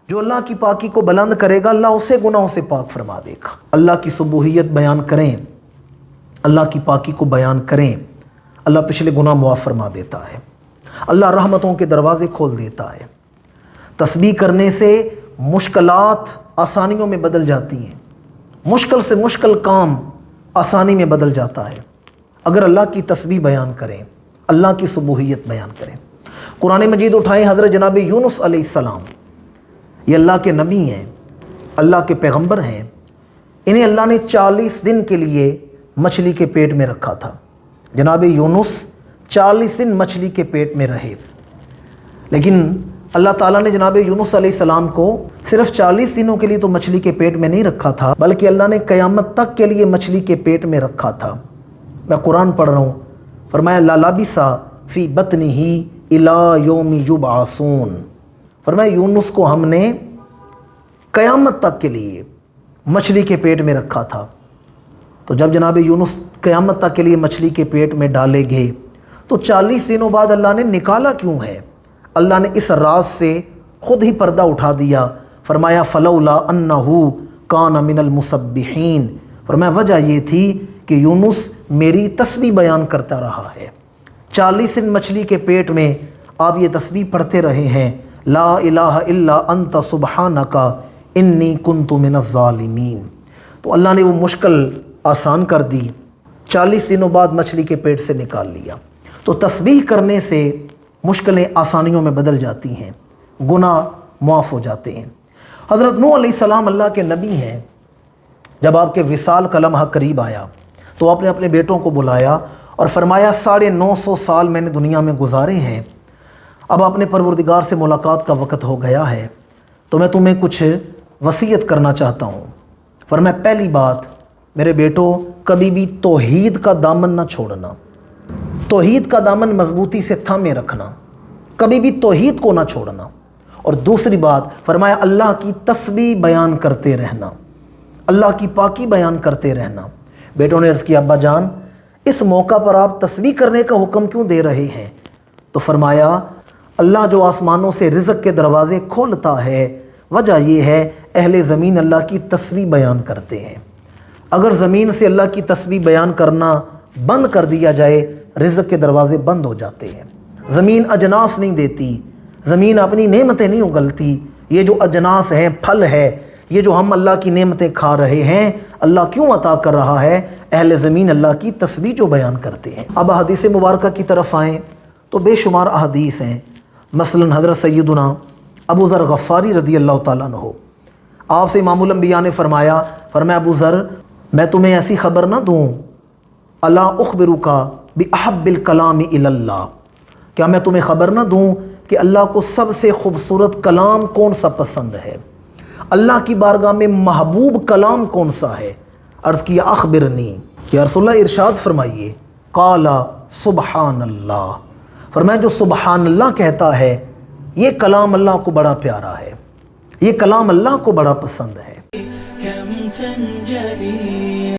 جو اللہ کی پاکی کو بلند کرے گا اللہ اسے گناہوں سے پاک فرما دے گا۔ اللہ کی سبوحیت بیان کریں، اللہ کی پاکی کو بیان کریں، اللہ پچھلے گناہ معاف فرما دیتا ہے، اللہ رحمتوں کے دروازے کھول دیتا ہے۔ تسبیح کرنے سے مشکلات آسانیوں میں بدل جاتی ہیں، مشکل سے مشکل کام آسانی میں بدل جاتا ہے اگر اللہ کی تسبیح بیان کریں، اللہ کی سبوحیت بیان کریں۔ قرآن مجید اٹھائیں حضرت جناب یونس علیہ السلام، یہ اللہ کے نبی ہیں، اللہ کے پیغمبر ہیں، انہیں اللہ نے 40 دن کے لیے مچھلی کے پیٹ میں رکھا تھا۔ جناب یونس 40 دن مچھلی کے پیٹ میں رہے، لیکن اللہ تعالیٰ نے جناب یونس علیہ السلام کو صرف 40 دنوں کے لیے تو مچھلی کے پیٹ میں نہیں رکھا تھا، بلکہ اللہ نے قیامت تک کے لیے مچھلی کے پیٹ میں رکھا تھا۔ میں قرآن پڑھ رہا ہوں، فرمایا لَلَبِثَ فِي بَطْنِهِ إِلَى يَوْمِ يُبْعَثُونَ، فرمایا یونس کو ہم نے قیامت تک کے لیے مچھلی کے پیٹ میں رکھا تھا۔ تو جب جناب یونس قیامت تک کے لیے مچھلی کے پیٹ میں ڈالے گئے تو 40 دنوں بعد اللہ نے نکالا کیوں ہے؟ اللہ نے اس راز سے خود ہی پردہ اٹھا دیا، فرمایا فَلَوْلَا أَنَّهُ كَانَ مِنَ الْمُسَبِّحِينَ، فرمایا وجہ یہ تھی کہ یونس میری تسبیح بیان کرتا رہا ہے۔ 40 دن مچھلی کے پیٹ میں آپ یہ تسبیح پڑھتے رہے ہیں، لا الہ الا انت سبحانک انی کنت من الظالمین، تو اللہ نے وہ مشکل آسان کر دی، 40 دنوں بعد مچھلی کے پیٹ سے نکال لیا۔ تو تسبیح کرنے سے مشکلیں آسانیوں میں بدل جاتی ہیں، گناہ معاف ہو جاتے ہیں۔ حضرت نوح علیہ السلام اللہ کے نبی ہیں، جب آپ کے وصال کا لمحہ قریب آیا تو آپ نے اپنے بیٹوں کو بلایا اور فرمایا 950 سال میں نے دنیا میں گزارے ہیں، اب اپنے پروردگار سے ملاقات کا وقت ہو گیا ہے، تو میں تمہیں کچھ وصیت کرنا چاہتا ہوں۔ فرمایا پہلی بات میرے بیٹو، کبھی بھی توحید کا دامن نہ چھوڑنا، توحید کا دامن مضبوطی سے تھامے رکھنا، کبھی بھی توحید کو نہ چھوڑنا۔ اور دوسری بات فرمایا اللہ کی تسبیح بیان کرتے رہنا، اللہ کی پاکی بیان کرتے رہنا۔ بیٹوں نے عرض کیا ابا جان اس موقع پر آپ تسبیح کرنے کا حکم کیوں دے رہے ہیں؟ تو فرمایا اللہ جو آسمانوں سے رزق کے دروازے کھولتا ہے، وجہ یہ ہے اہل زمین اللہ کی تسبیح بیان کرتے ہیں۔ اگر زمین سے اللہ کی تسبیح بیان کرنا بند کر دیا جائے رزق کے دروازے بند ہو جاتے ہیں، زمین اجناس نہیں دیتی، زمین اپنی نعمتیں نہیں اگلتی۔ یہ جو اجناس ہیں، پھل ہے، یہ جو ہم اللہ کی نعمتیں کھا رہے ہیں، اللہ کیوں عطا کر رہا ہے؟ اہل زمین اللہ کی تسبیح جو بیان کرتے ہیں۔ اب احادیث مبارکہ کی طرف آئیں تو بے شمار احادیث ہیں، مثلا حضرت سیدنا ابو ذر غفاری رضی اللہ تعالیٰ عنہ، آپ سے امام الانبیاء نے فرمایا ابو ذر میں تمہیں ایسی خبر نہ دوں، الا اخبرک باحب الکلام الی اللہ، کیا میں تمہیں خبر نہ دوں کہ اللہ کو سب سے خوبصورت کلام کون سا پسند ہے، اللہ کی بارگاہ میں محبوب کلام کون سا ہے؟ عرض کیا اخبرنی، یا رسول اللہ ارشاد فرمائیے۔ قال سبحان اللہ، فرمایا جو سبحان اللہ کہتا ہے یہ کلام اللہ کو بڑا پیارا ہے، یہ کلام اللہ کو بڑا پسند ہے۔